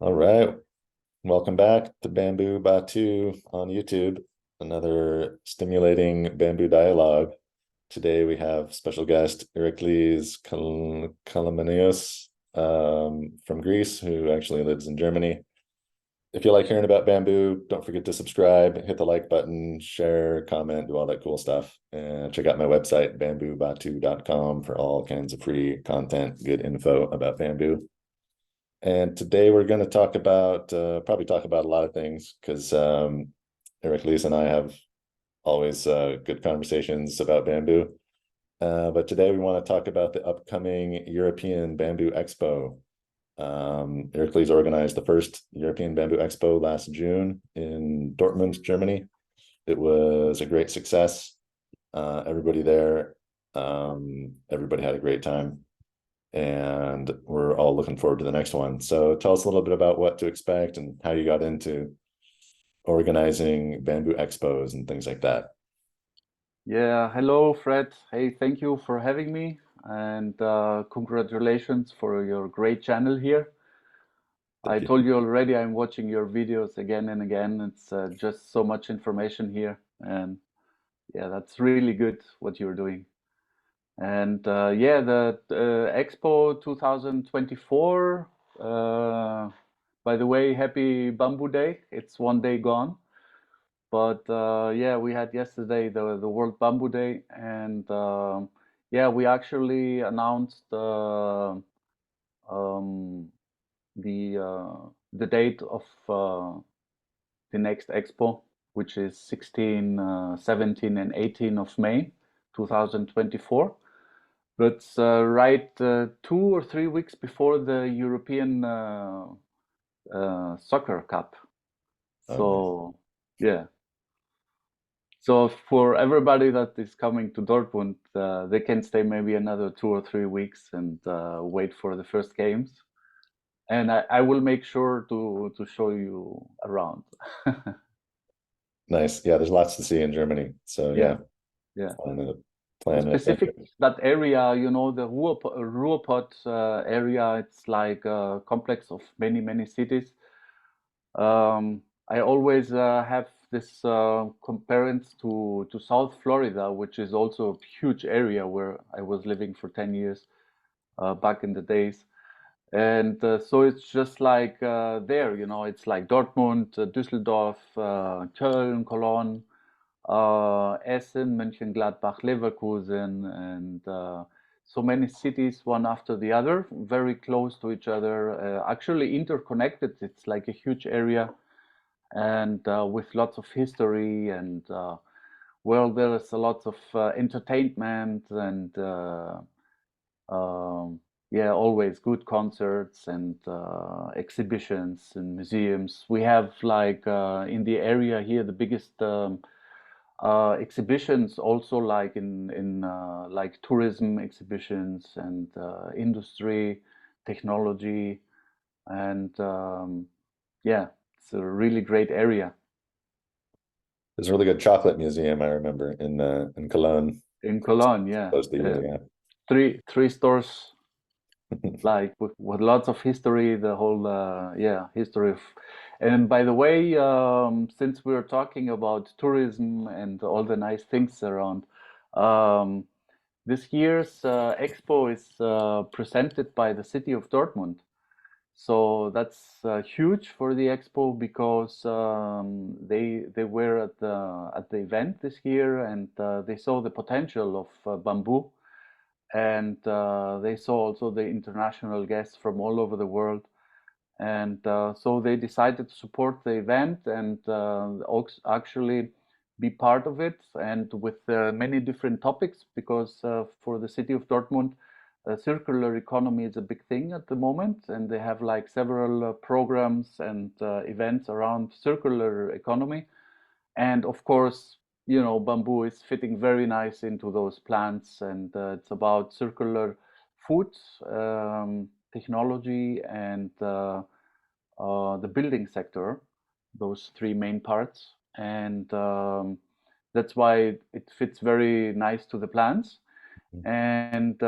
All right. Welcome back to Bamboo Batu on YouTube. Another stimulating bamboo dialogue. Today we have special guest Iraklis Kalamenios from Greece, who actually lives in Germany. If you like hearing about bamboo, don't forget to subscribe, hit the like button, share, comment, do all that cool stuff. And check out my website, bamboobatu.com, for all kinds of free content, good info about bamboo. And today we're going to talk about probably talk about a lot of things because Iraklis and I have always good conversations about bamboo. But today we want to talk about the upcoming European Bamboo Expo. Iraklis organized the first European Bamboo Expo last June in Dortmund, Germany. It was a great success. Everybody there, everybody had a great time. And we're all looking forward to the next one. So tell us a little bit about what to expect and how you got into organizing bamboo expos and things like that. Yeah, hello, Fred. Hey, thank you for having me, and congratulations for your great channel here. I told you already, I'm watching your videos again and again. It's just so much information here, and yeah, that's really good what you're doing. And yeah, the Expo 2024. By the way, happy Bamboo Day. It's one day gone. But yeah, we had yesterday the World Bamboo Day, and yeah, we actually announced um, the date of the next expo, which is 16, 17, and 18 of May 2024. That's right 2 or 3 weeks before the European Soccer Cup. Oh, So yeah. So for everybody that is coming to Dortmund, they can stay maybe another 2 or 3 weeks and wait for the first games. And I will make sure to show you around. nice. Yeah, there's lots to see in Germany. So Yeah, yeah, yeah. plan it. Specific that area, you know, the Ruhrpott area, it's like a complex of many cities. I always have this comparison to South Florida, which is also a huge area where I was living for 10 years back in the days. And so it's just like there, you know, it's like Dortmund, Düsseldorf, Köln, Cologne, Essen, Mönchengladbach, Leverkusen, and so many cities, one after the other, very close to each other, actually interconnected. It's like a huge area, and with lots of history, and well, there's a lot of entertainment, and yeah, always good concerts and exhibitions and museums. We have like in the area here the biggest exhibitions, also like in like tourism exhibitions and industry, technology, and yeah, it's a really great area. There's a really good chocolate museum I remember in Cologne. In Cologne, yeah, Close to you, yeah. three stores like with lots of history, the whole yeah, history of. And by the way, since we're talking about tourism and all the nice things around, um, this year's expo is presented by the city of Dortmund. So that's huge for the expo because they were at the event this year, and they saw the potential of bamboo, and they saw also the international guests from all over the world, and so they decided to support the event and actually be part of it, and with many different topics, because for the city of Dortmund, circular economy is a big thing at the moment, and they have like several programs and events around circular economy. And of course, you know, bamboo is fitting very nice into those plants, and it's about circular food, technology, and the building sector, those three main parts. And that's why it fits very nice to the plants. And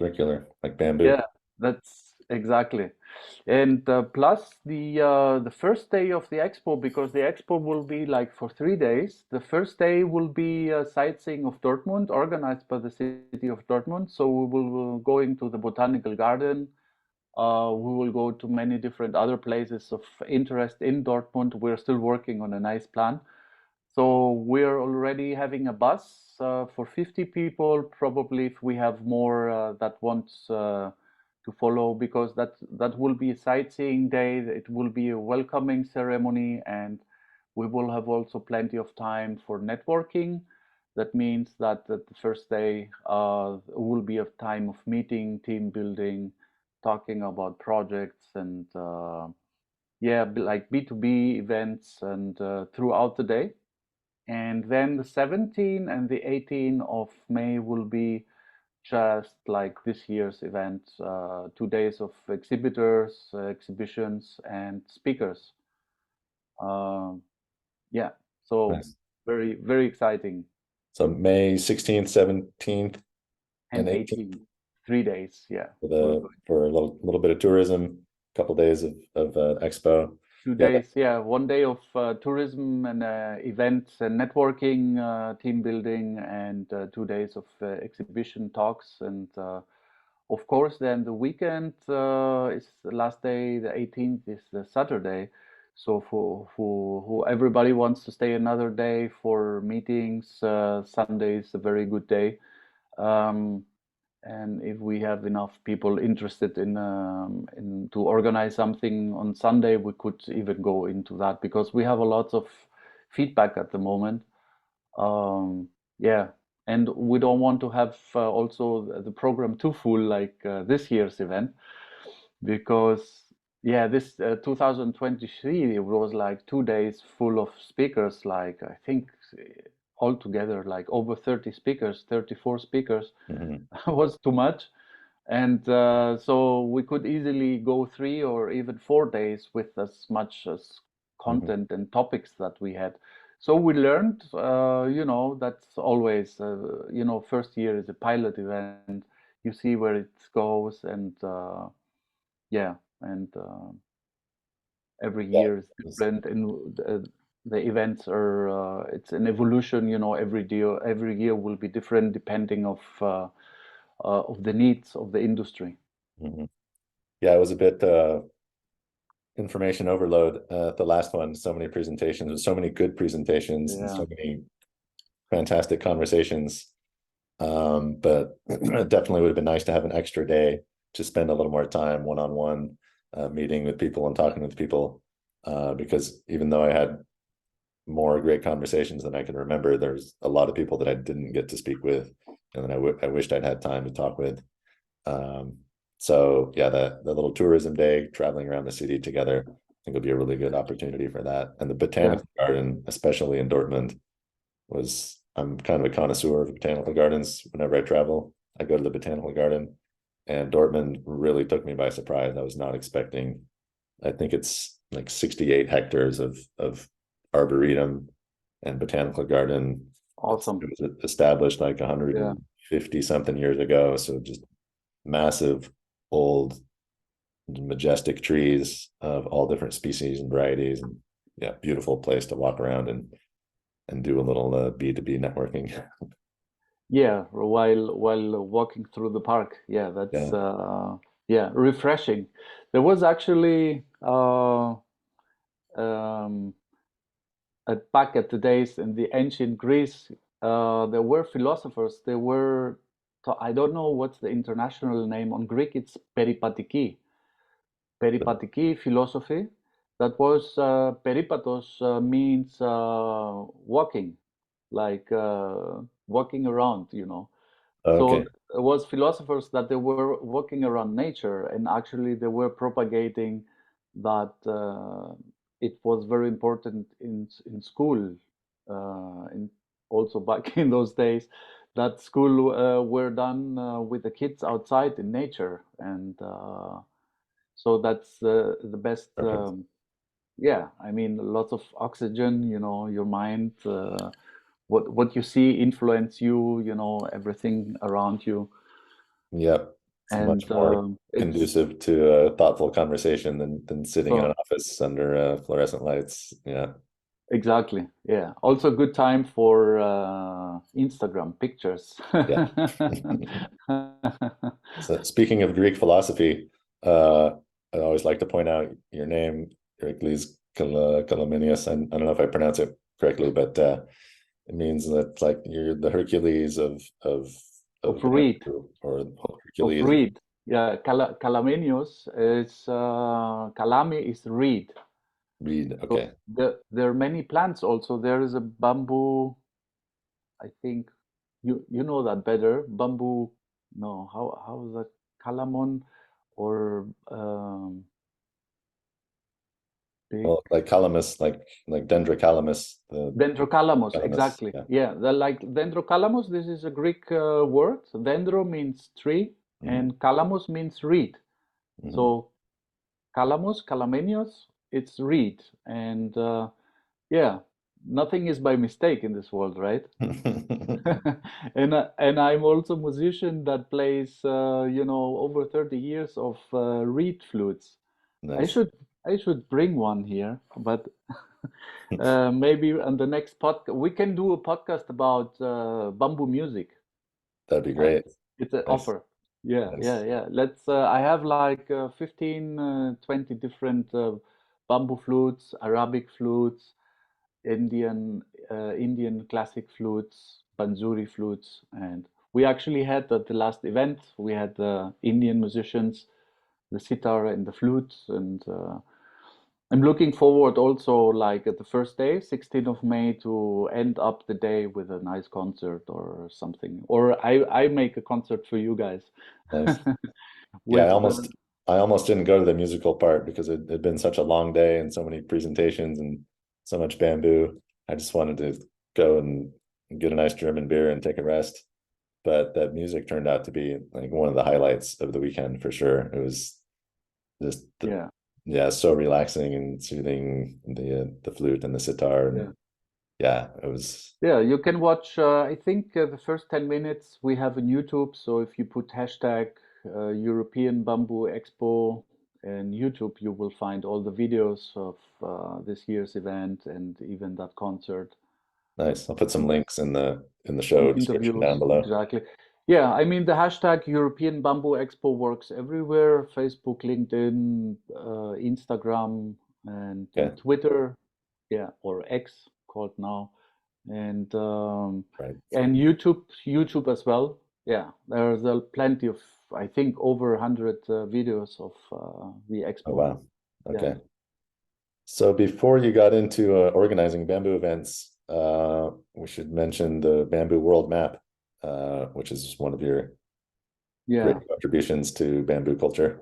Circular, like bamboo. yeah, that's exactly. And plus the first day of the expo, because the expo will be like for 3 days. The first day will be sightseeing of Dortmund, organized by the city of Dortmund. So we will go into the botanical garden. We will go to many different other places of interest in Dortmund. We're still working on a nice plan. So we're already having a bus for 50 people. Probably if we have more that wants to follow, because that will be a sightseeing day. It will be a welcoming ceremony, and we will have also plenty of time for networking. That means that the first day will be a time of meeting, team building, talking about projects, and yeah, like B2B events, and throughout the day. And then the 17th and the 18th of May will be just like this year's event, 2 days of exhibitors, exhibitions, and speakers. Uh, yeah, so Nice. very, very exciting. So May 16th, 17th, And and 18th 18th, 3 days. Yeah, for we're the going. for a little bit of tourism, a couple days of expo. Two Yeah, days, yeah, 1 day of tourism and events and networking, team building, and 2 days of exhibition talks. And of course, then the weekend is the last day, the 18th is the Saturday. So for who everybody wants to stay another day for meetings, Sunday is a very good day. Um, and if we have enough people interested in to organize something on Sunday, we could even go into that, because we have a lot of feedback at the moment. Yeah, and we don't want to have also the program too full like this year's event, because yeah, this 2023 it was like 2 days full of speakers, like I think altogether like over 30 speakers, 34 speakers. mhm, Was too much. And so we could easily go 3 or even 4 days with as much as mhm. content and topics that we had. So we learned, that's always, first year is a pilot event. You see where it goes, and yeah, and every Yeah, year is different, and the events are, it's an evolution. Every year will be different depending of the needs of the industry. mhm. Yeah, it was a bit information overload the last one. So many presentations, so many good presentations, and Yeah. so many fantastic conversations. But it definitely would have been nice to have an extra day to spend a little more time one-on-one meeting with people and talking with people. Because even though I had more great conversations than I can remember, there's a lot of people that I didn't get to speak with, and then I wished I'd had time to talk with. Um, so yeah, the little tourism day, traveling around the city together, I think would be a really good opportunity for that. And the Yeah. botanical garden, especially in Dortmund, was I'm kind of a connoisseur of botanical gardens. Whenever I travel, I go to the botanical garden, and Dortmund really took me by surprise. I was not expecting. I think it's like 68 hectares of arboretum and botanical garden. Awesome. It was established like Yeah. 150 something years ago. So just massive, old, majestic trees of all different species and varieties, and yeah, beautiful place to walk around and do a little B2B networking. Yeah. While walking through the park. Yeah, that's Yeah. yeah, refreshing. There was actually um, back at the days in the ancient Greece, there were philosophers. There were, I don't know what's the international name on Greek. It's peripatiki. Peripatiki philosophy. That was peripatos means walking, like walking around. So Okay. there was philosophers that they were walking around nature, and actually they were propagating that it was very important in school, in also back in those days, that school were done with the kids outside in nature, and so that's the best. Perfect. Yeah, I mean, lots of oxygen. Your mind, what you see influence you. Everything around you. Yep. It's much and more it's conducive to a thoughtful conversation than sitting in an so office under fluorescent lights. Yeah. exactly, yeah. Also good time for Instagram pictures. Yeah. So speaking of Greek philosophy, uh, I always like to point out your name, Iraklis Kalamenios. I don't know if I pronounce it correctly, but it means that like you're the Hercules of Of reed, bamboo, or of Hercules reed. Yeah, Kalamenios is Kalami is reed. reed. So Okay. there are many plants also. There is a bamboo, I think you know that better. Bamboo, no, how is that? Calamon or big Well, like calamus, like dendrocalamus, the Dendrocalamus, calamus. exactly. Yeah. Yeah, the like Dendrocalamus, this is a Greek word. Dendro means tree Hmm. and calamus means reed. Hmm. So Calamus, Calamenios, it's reed. And yeah, nothing is by mistake in this world, right? And I'm also a musician that plays over 30 years of reed flutes. I Nice. should I should bring one here, but maybe on the next podcast we can do a podcast about bamboo music. That'd be Uh, great. it's an Nice. offer. Yeah, yeah, Nice. yeah. Let's. I have like 15, 20 different bamboo flutes, Arabic flutes, Indian classic flutes, Bansuri flutes, and we actually had at the last event we had Indian musicians, the sitar and the flute, and I'm looking forward also like at the first day, 16th of May, to end up the day with a nice concert or something. Or I make a concert for you guys Nice. Yeah, with I almost didn't go to the musical part because it had been such a long day and so many presentations and so much bamboo. I just wanted to go and get a nice German beer and take a rest. But that music turned out to be like one of the highlights of the weekend for sure. It was just yeah, yeah, so relaxing and soothing, the flute and the sitar, yeah. and yeah, it was Yeah, you can watch. I think the first 10 minutes we have on YouTube. So if you put hashtag European Bamboo Expo and YouTube, you will find all the videos of this year's event and even that concert nice. I'll put some and links in the some show description down interviews. below. Exactly. Yeah, I mean, the hashtag European Bamboo Expo works everywhere: Facebook, LinkedIn, Instagram, and Okay, Twitter. Yeah, or X called now, and right. YouTube as well. Yeah, there's plenty of, I think, over 100 videos of the Oh expo. wow. Yeah, Okay. So before you got into organizing bamboo events, we should mention the Bamboo World Map, which is one of your great yeah, contributions to bamboo culture.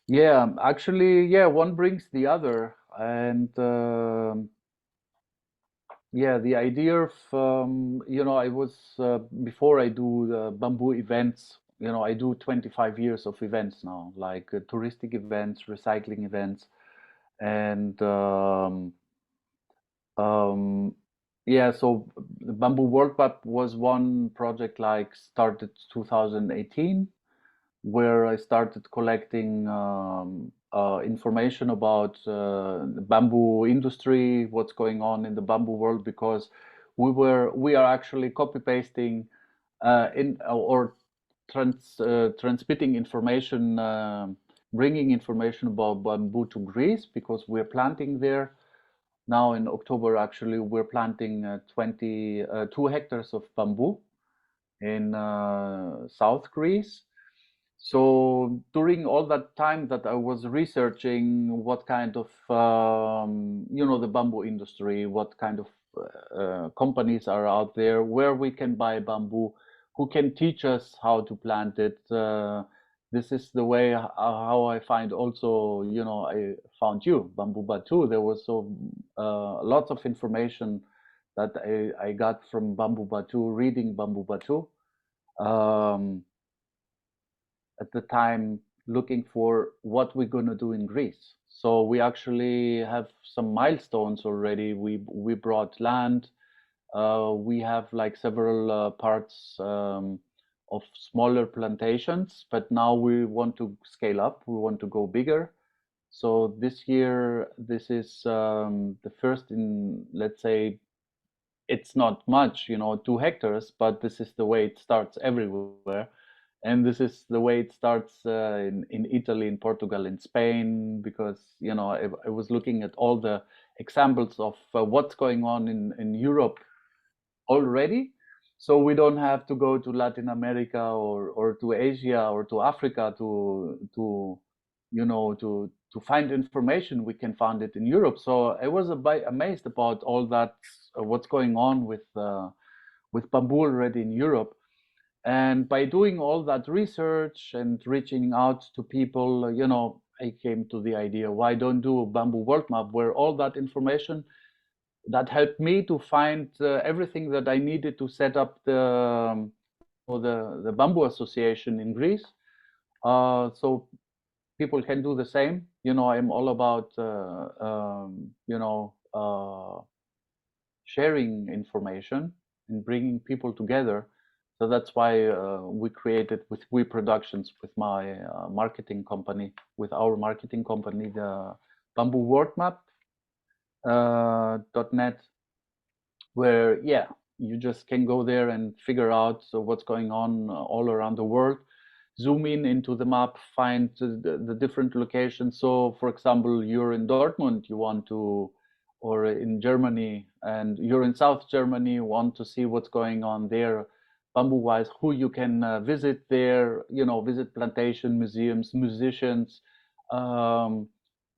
yeah. Actually, yeah, one brings the other, and yeah, the idea of I was before I do the bamboo events. I do 25 years of events now, like touristic events, recycling events, and Um, yeah, so the Bamboo World Map was one project like started 2018, where I started collecting information about the bamboo industry, what's going on in the bamboo world, because we are actually copy pasting in or transmitting information, bringing information about bamboo to Greece because we're planting there now in October. Actually, we're planting 2 hectares of bamboo in South Greece. So during all that time that I was researching what kind of, the bamboo industry, what kind of companies are out there, where we can buy bamboo, who can teach us how to plant it. This is the way how I find also, I found you, Bamboo Batu. There was so lots of information that I got from Bamboo Batu, reading Bamboo Batu. Um, at the time looking for what we're going to do in Greece. So we actually have some milestones already. We brought land. We have like several parts smaller plantations, but now we want to scale up. We want to go bigger. So this year, this is the first in, let's say, it's not much, 2 hectares, but this is the way it starts everywhere. And this is the way it starts in Italy, in Portugal, in Spain, because, I was looking at all the examples of what's going on in Europe already. So we don't have to go to Latin America or to Asia or to Africa to find information. We can find it in Europe. So I was a bit amazed about all that, what's going on with bamboo already in Europe. And by doing all that research and reaching out to people, I came to the idea, why don't do a bamboo world map where all that information that helped me to find everything that I needed to set up the bamboo association in Greece. So people can do the same. I'm all about sharing information and bringing people together. So that's why we created with We Productions, with my marketing company, with our marketing company, the Bamboo World Map .net, where you just can go there and figure out what's going on all around the world, zoom in into the map, find the different locations. So for example, you're in Dortmund, you want to, or in Germany, and you're in South Germany, you want to see what's going on there bamboo wise, who you can visit there, visit plantation, museums, musicians, um,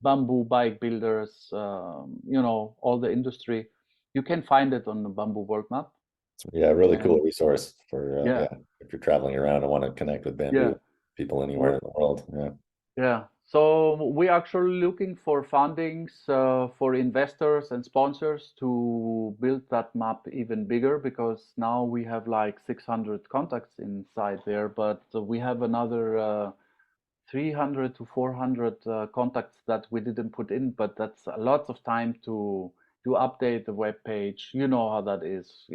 bamboo bike builders, all the industry. You can find it on the Bamboo World Map. Yeah, really cool And resource for yeah, if you're traveling around and want to connect with yeah, bamboo people anywhere we're, in the world. Yeah. yeah. So we're actually looking for fundings for investors and sponsors to build that map even bigger, because now we have like 600 contacts inside there, but we have another 300 to 400 contacts that we didn't put in, but that's a lot of time to update the web page. You know how that is,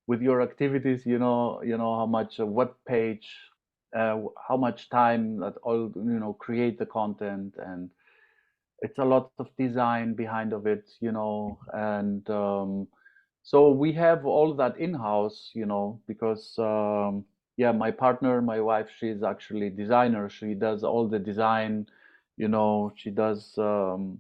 with your activities, how much a web page, how much time that all, create the content, and it's a lot of design behind of it, and so we have all that in-house, because my partner, my wife, she's actually designer. She does all the design, she does all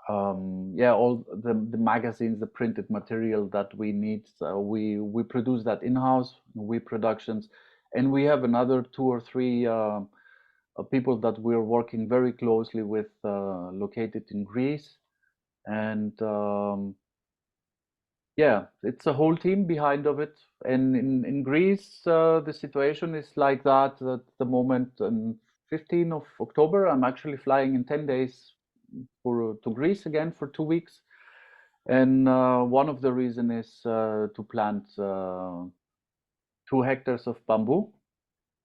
the magazines, the printed material that we need. So we produce that in-house, we productions, and we have another two or three people that we're working very closely with, located in Greece, and it's a whole team behind of it. And in Greece, the situation is like that at the moment. On 15th of October, I'm actually flying in 10 days to Greece again for 2 weeks. And one of the reason is to plant 2 hectares of bamboo.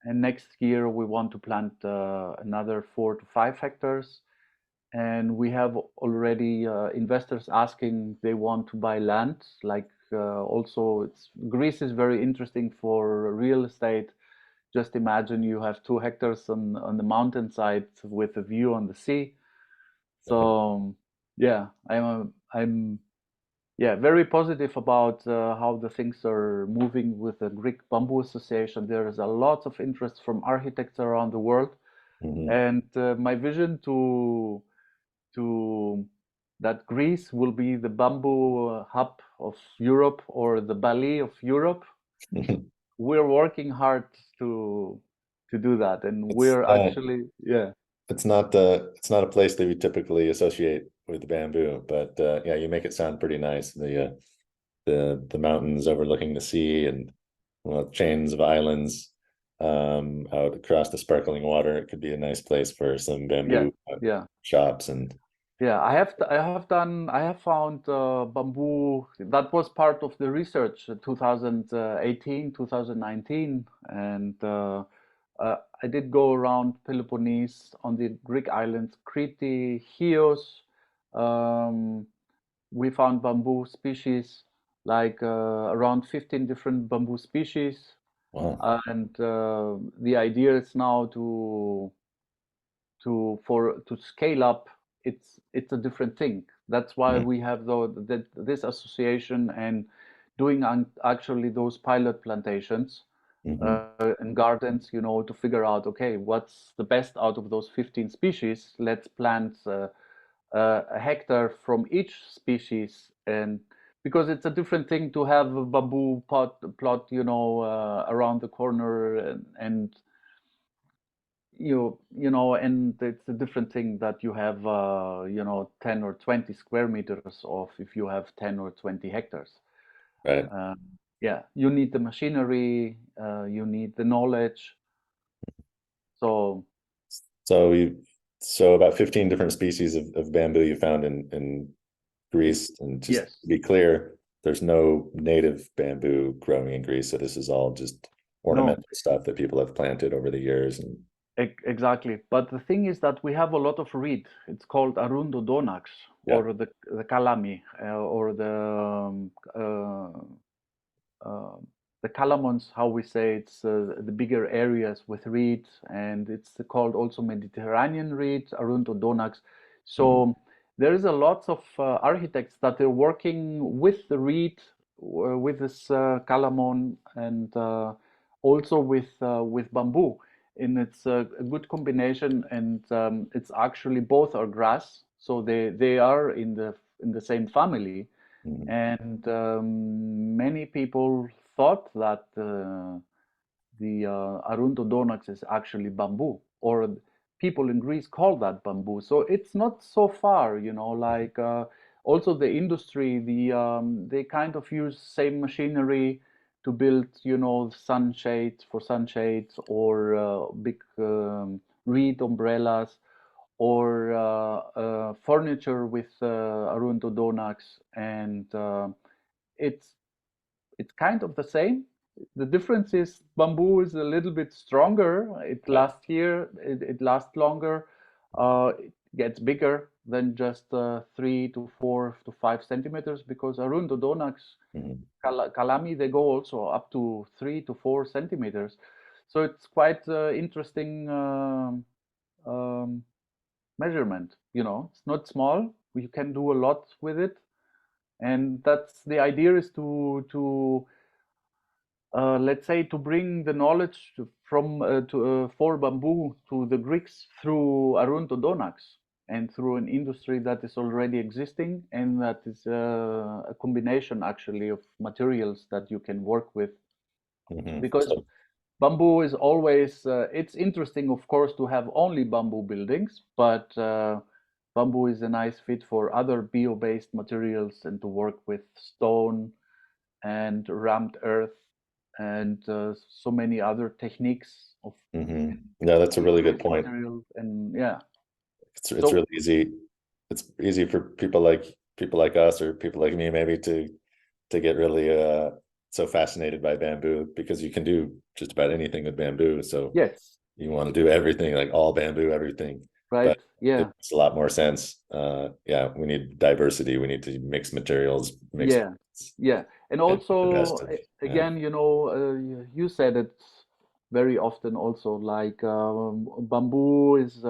And next year we want to plant another 4 to 5 hectares. And we have already investors asking, they want to buy land. Like also, Greece is very interesting for real estate. Just imagine you have 2 hectares on the mountainside with a view on the sea. So I'm very positive about how the things are moving with the Greek Bamboo Association. There is a lot of interest from architects around the world, Mhm. and my vision to that Greece will be the bamboo hub of Europe, or the Bali of Europe. We're working hard to do that, and It's we're actually it's not a place that we typically associate with bamboo, but you make it sound pretty nice. The mountains overlooking the sea, and chains of islands out across the sparkling water. It could be a nice place for some yeah bamboo yeah shops. And yeah. I have found bamboo that was part of the research 2018 2019, and I did go around Peloponnese, on the Greek islands, Crete, Chios. Um, we found bamboo species, like around 15 different bamboo species. Wow. And the idea is now to scale up. It's a different thing. That's why Mhm. we have this association and doing actually those pilot plantations Mhm. and gardens, to figure out, okay, what's the best out of those 15 species. Let's plant a hectare from each species, and because it's a different thing to have a bamboo plot, around the corner, and and it's a different thing that you have, 10 or 20 square meters of if you have 10 or 20 hectares. Right. Uh, yeah, you need the machinery, you need the knowledge. So, So so about 15 different species of bamboo you found in Greece. And just yes. to be clear, there's no native bamboo growing in Greece. So this is all just No, ornamental stuff that people have planted over the years. And exactly. But the thing is that we have a lot of reed. It's called Arundodonax, yeah. or the Kalami, or uh, the Calamons, how we say it's the bigger areas with reed, and it's called also Mediterranean reed, Arundodonax. Mhm. So there is a lot of architects that are working with the reed, with this Calamon, and also with bamboo. And it's a good combination, and it's actually both are grass, so they are in the same family, Mhm. and many people thought that the Arundodonax is actually bamboo, or people in Greece call that bamboo. So it's not so far, like also the industry, they kind of use same machinery to build, sunshades or big reed umbrellas, or furniture with Arundodonax, and it's it's kind of the same. The difference is bamboo is a little bit stronger. Yeah. It lasts longer. It gets bigger than just 3 to 4 to 5 centimeters, because Arundodonax, Mhm. Kalami, they go also up to 3 to 4 centimeters. So it's quite interesting measurement. It's not small. You can do a lot with it, and that's the idea, is to let's say, to bring the knowledge from to for bamboo to the Greeks through Arundodonax, and through an industry that is already existing, and that is a combination actually of materials that you can work with, Mhm. because So, bamboo is always it's interesting, of course, to have only bamboo buildings, but bamboo is a nice fit for other bio-based materials, and to work with stone and rammed earth, and so many other techniques of no, that's a really good field-based point. materials, and yeah. It's So really easy. It's easy for people like us or people like me maybe to get really so fascinated by bamboo, because you can do just about anything with bamboo. So yes, you want to do everything, like all bamboo, everything. But right, it yeah, makes a lot more sense. Yeah, we need diversity. We need to mix materials, mix yeah, yeah. And and get the best also, of. Yeah. again, you said it very often also, like bamboo is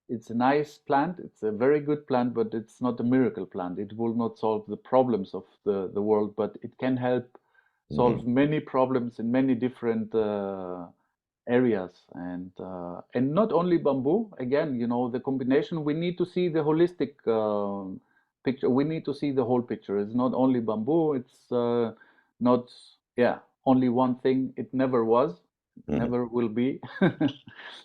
it's a nice plant. It's a very good plant, but it's not a miracle plant. It will not solve the problems of the world, but it can help Hmm. solve many problems in many different areas, and not only bamboo. Again, the combination. We need to see the holistic picture. We need to see the whole picture. It's not only bamboo. It's not, yeah, only one thing. It never was. It Hmm. never will be.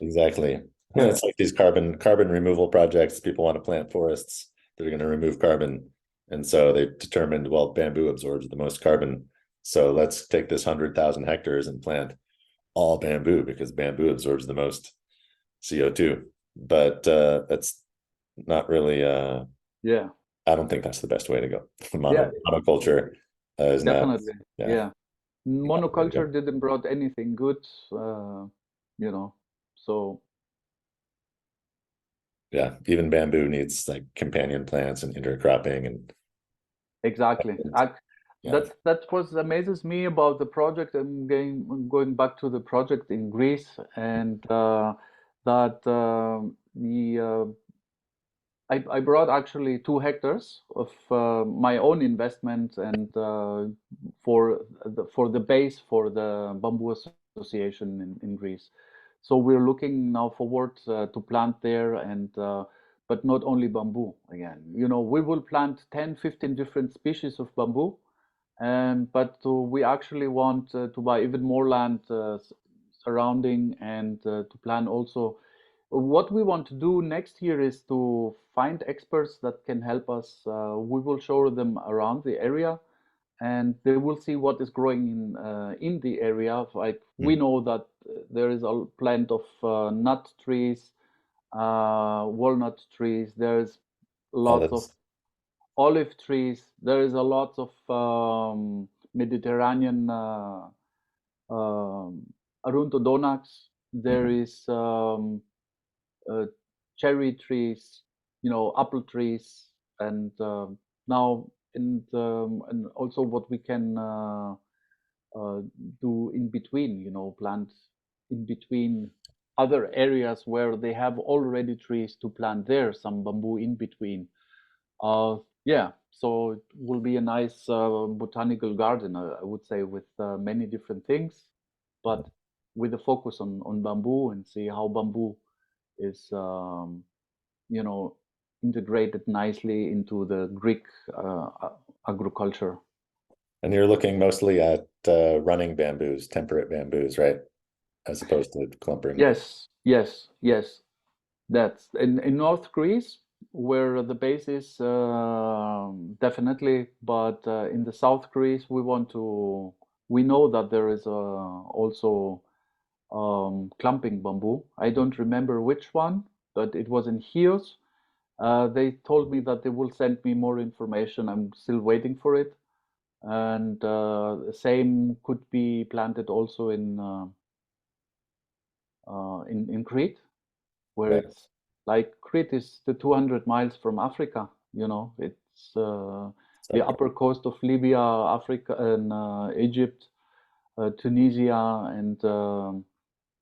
Exactly. Yeah, Yeah. it's like these carbon removal projects. People want to plant forests that are going to remove carbon, and so they've determined, well, bamboo absorbs the most carbon. So let's take this 100,000 hectares and plant all bamboo, because bamboo absorbs the most CO2. But that's not really. Yeah. I don't think that's the best way to go. Yeah. Monoculture is not. Definitely. Yeah, Yeah. not the way to go. Monoculture didn't brought anything good, you know. So Yeah, even bamboo needs like companion plants and intercropping and exactly. Yeah. That's what amazes me about the project. And going back to the project in Greece, and that the I brought actually 2 hectares of my own investment, and for the base for the Bamboo Association in Greece. So we're looking now forward to plant there, and but not only bamboo again. You know, we will plant 10, 15 different species of bamboo, and but we actually want to buy even more land surrounding, and to plan also. What we want to do next year is to find experts that can help us. We will show them around the area, and they will see what is growing in the area. Like we Mm. know that there is a plant of nut trees, walnut trees. There's Oh, lots of that's olive trees. There is a lot of Mediterranean um, Aruntodonax. There mhm. is uh, cherry trees, you know, apple trees, and now and also what we can uh, do in between, you know, plant in between other areas where they have already trees to plant there some bamboo in between. Yeah, so it will be a nice botanical garden, I would say, with many different things, but with a focus on bamboo, and see how bamboo is, you know, integrated nicely into the Greek agriculture. And you're looking mostly at running bamboos, temperate bamboos, right? As opposed to clumping. Yes, yes, yes. That's in North Greece, where the base is definitely, but in the South Greece, we want to. We know that there is also clumping bamboo. I don't remember which one, but it was in Chios. They told me that they will send me more information. I'm still waiting for it. And the same could be planted also in Crete, where Right. it's like Crete is the 200 miles from Africa. You know, it's the So upper coast of Libya, Africa, and Egypt, Tunisia, and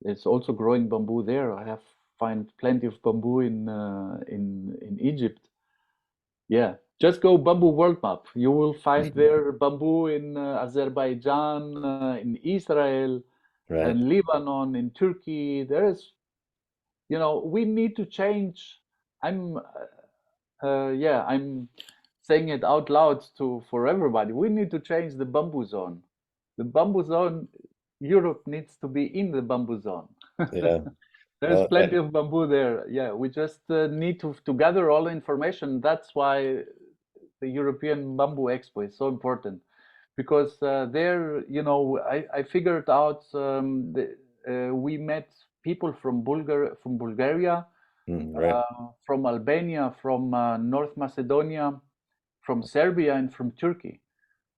it's also growing bamboo there. I have find plenty of bamboo in Egypt. Yeah, just go bamboo world map. You will find there bamboo in Azerbaijan, in Israel, right. and Lebanon, in Turkey. There is, you know, we need to change. I'm, yeah, I'm saying it out loud to for everybody. We need to change the bamboo zone. The bamboo zone, Europe needs to be in the bamboo zone. Yeah. There's Well, plenty of bamboo there. Yeah, we just need to gather all the information. That's why the European Bamboo Expo is so important, because there, you know, I figured out we met people from Bulgaria, right. from Albania, from North Macedonia, from Serbia, and from Turkey.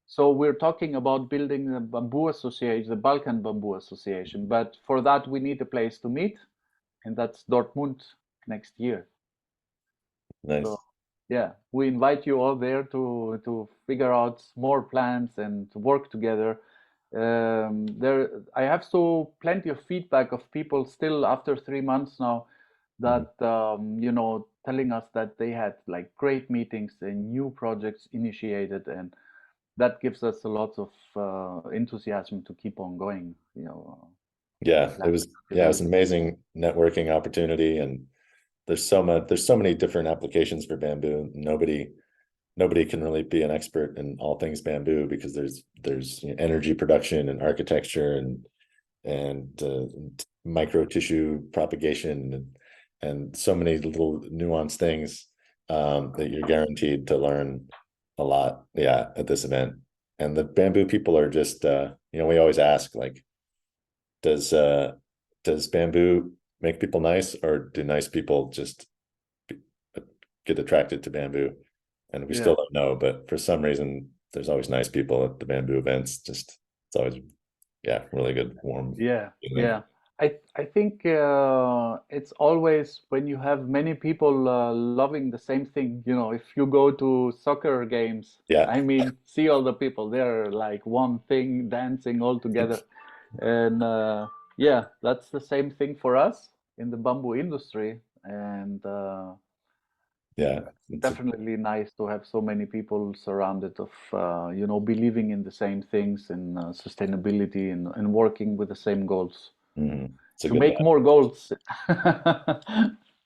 So we're talking about building the Bamboo Association, the Balkan Bamboo Association. But for that, we need a place to meet, and that's Dortmund next year. So Nice. yeah, we invite you all there to figure out more plans and to work together. I have so plenty of feedback of people still after 3 months now Mhm. that you know, telling us that they had like great meetings and new projects initiated, and that gives us a lot of enthusiasm to keep on going. You know, Yeah, plan it was events. an amazing networking opportunity, and there's so many different applications for bamboo. Nobody can really be an expert in all things bamboo because there's energy production and architecture and micro tissue propagation and so many little nuanced things that you're guaranteed to learn a lot. Yeah, at this event. And the bamboo people are just we always ask like, does uh does bamboo make people nice, or do nice people just be, get attracted to bamboo? And we Yeah. still don't know, but for some reason there's always nice people at the bamboo events. Just it's always, yeah, really good, warm Yeah, feeling. yeah. I think it's always when you have many people loving the same thing. You know, if you go to soccer games, Yeah. I mean, see all the people, they're like one thing, dancing all together. And yeah, that's the same thing for us in the bamboo industry. And Yeah. definitely nice to have so many people surrounded of, you know, believing in the same things and sustainability and working with the same goals It's a to good make vibe. more goals.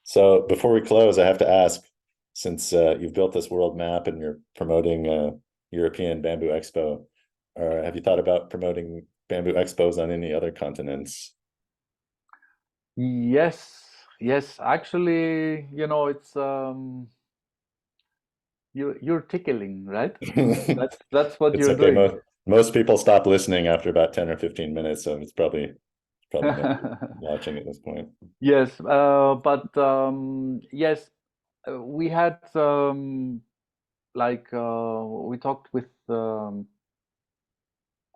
So before we close, I have to ask, since you've built this world map and you're promoting European Bamboo Expo, or have you thought about promoting bamboo expos on any other continents? Yes, yes. Actually, you know, it's you're tickling, right? That's what It's you're okay. doing. Most people stop listening after about 10 or 15 minutes, so it's probably nobody watching at this point. Yes, but yes, we had like we talked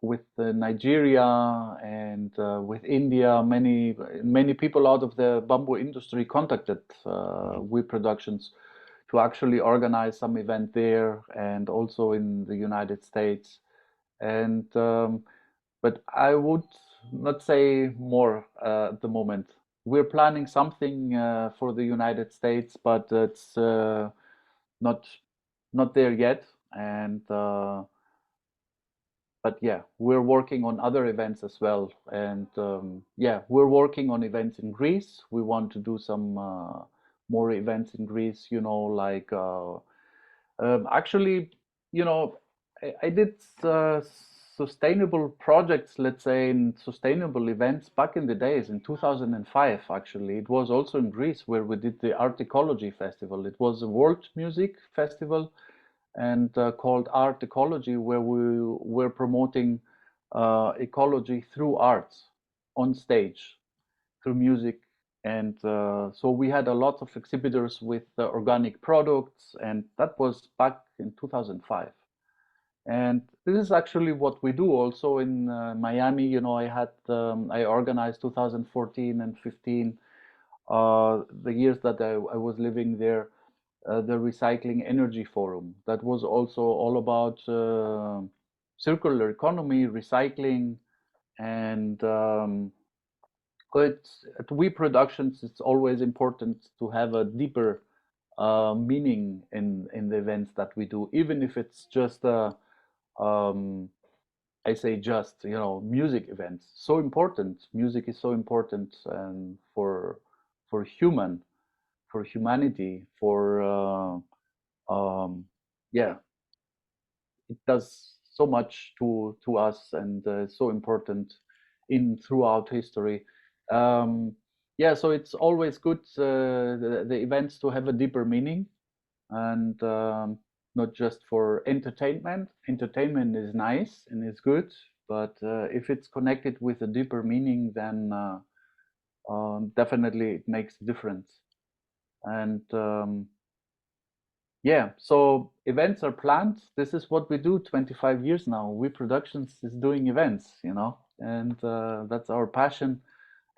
with Nigeria and with India. Many people out of the bamboo industry contacted We Productions to actually organize some event there and also in the United States. And but I would not say more at the moment. We're planning something for the United States, but it's not not there yet. And but yeah, we're working on other events as well. And yeah, we're working on events in Greece. We want to do some more events in Greece. You know, like actually, you know, I did sustainable projects, let's say, in sustainable events back in the days in 2005. Actually, it was also in Greece where we did the Art Ecology Festival. It was a world music festival and called Art Ecology, where we were promoting ecology through arts on stage, through music. And so we had a lot of exhibitors with organic products, and that was back in 2005. And this is actually what we do also in Miami. You know, I organized 2014 and 15, the years that I was living there, the Recycling Energy Forum. That was also all about circular economy, recycling, and but at We Productions, it's always important to have a deeper meaning in the events that we do, even if it's just um, I say just, you know, music events. So important. Music is so important for for humanity, for yeah, it does so much to us and so important in throughout history. Yeah, so it's always good the events to have a deeper meaning and not just for entertainment. Entertainment is nice and is good, but if it's connected with a deeper meaning, then definitely it makes a difference. And yeah, so events are planned. This is what we do 25 years now. We Productions is doing events, you know, and that's our passion.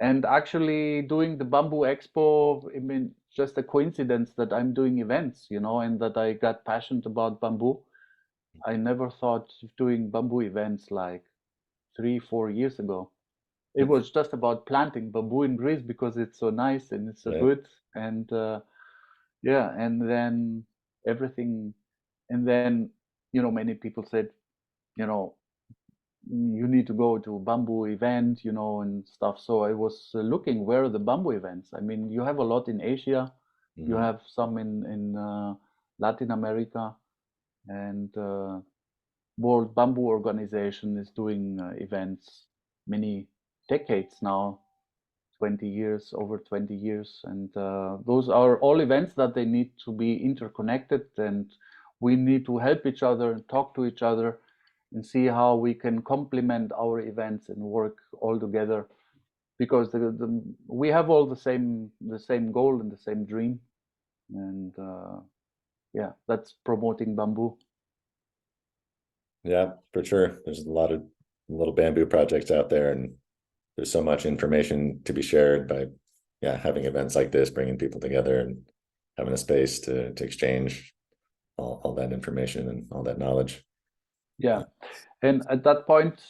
And actually doing the Bamboo Expo, I mean, just a coincidence that I'm doing events, you know, and that I got passionate about bamboo. I never thought of doing bamboo events like 3, 4 years ago. It It's, was just about planting bamboo in Greece because it's so nice and it's so right. good. And yeah, and then everything, and then, you know, many people said, you know, you need to go to bamboo event, you know, and stuff. So I was looking where are the bamboo events. I mean, you have a lot in Asia, you Mhm. have some in Latin America, and World Bamboo Organization is doing events many decades now, 20 years, over 20 years. And those are all events that they need to be interconnected, and we need to help each other and talk to each other and see how we can complement our events and work all together because we have all the same goal and the same dream. And yeah, that's promoting bamboo. Yeah, for sure. There's a lot of little bamboo projects out there, and there's so much information to be shared by, yeah, having events like this, bringing people together and having a space to exchange all that information and all that knowledge. Yeah. And at that point,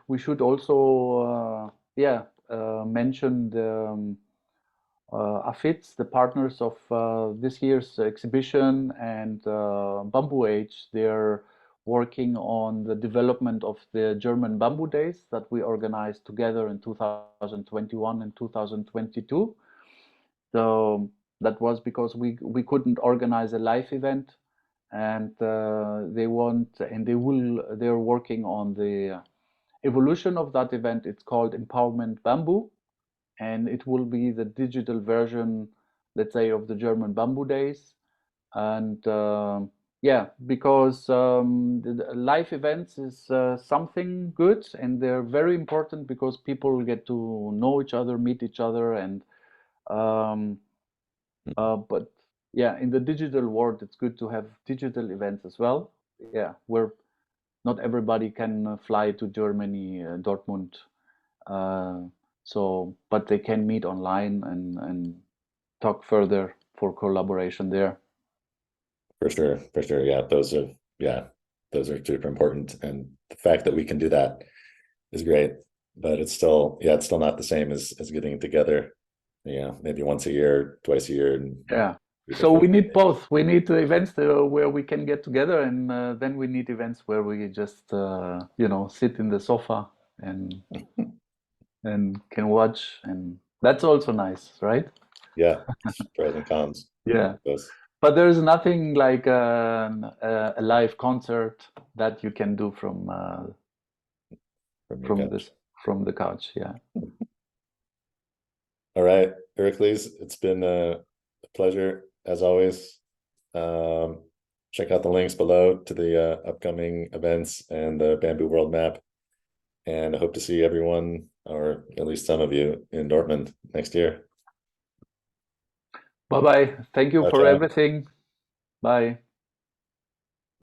we should also, mention the AFITs, the partners of this year's exhibition, and Bamboo Age. They're working on the development of the German Bamboo Days that we organized together in 2021 and 2022. So that was because we couldn't organize a live event, and they're working on the evolution of that event. It's called Empowerment Bamboo, and it will be the digital version, let's say, of the German Bamboo Days. And yeah, because the live events is something good, and they're very important because people get to know each other, meet each other, and um, but yeah, in the digital world, it's good to have digital events as well. Yeah, where not everybody can fly to Germany, Dortmund. Uh, but they can meet online and talk further for collaboration there. For sure, for sure. Yeah, those are super important. And the fact that we can do that is great. But it's still not the same as getting together, maybe once a year, twice a year, and Yeah. do So we different need both. We need events where we can get together, and then we need events where we just, sit in the sofa and can watch, and that's also nice, right? yeah, pros and cons. Yeah. Those But there's nothing like a live concert that you can do from your from couch. this from the couch. Yeah. All right, Iraklis, it's been a pleasure as always. Um, Check out the links below to the upcoming events and the Bamboo World Map. And I hope to see everyone, or at least some of you, in Dortmund next year. Bye bye. Thank you Ciao, for ciao. everything. Bye.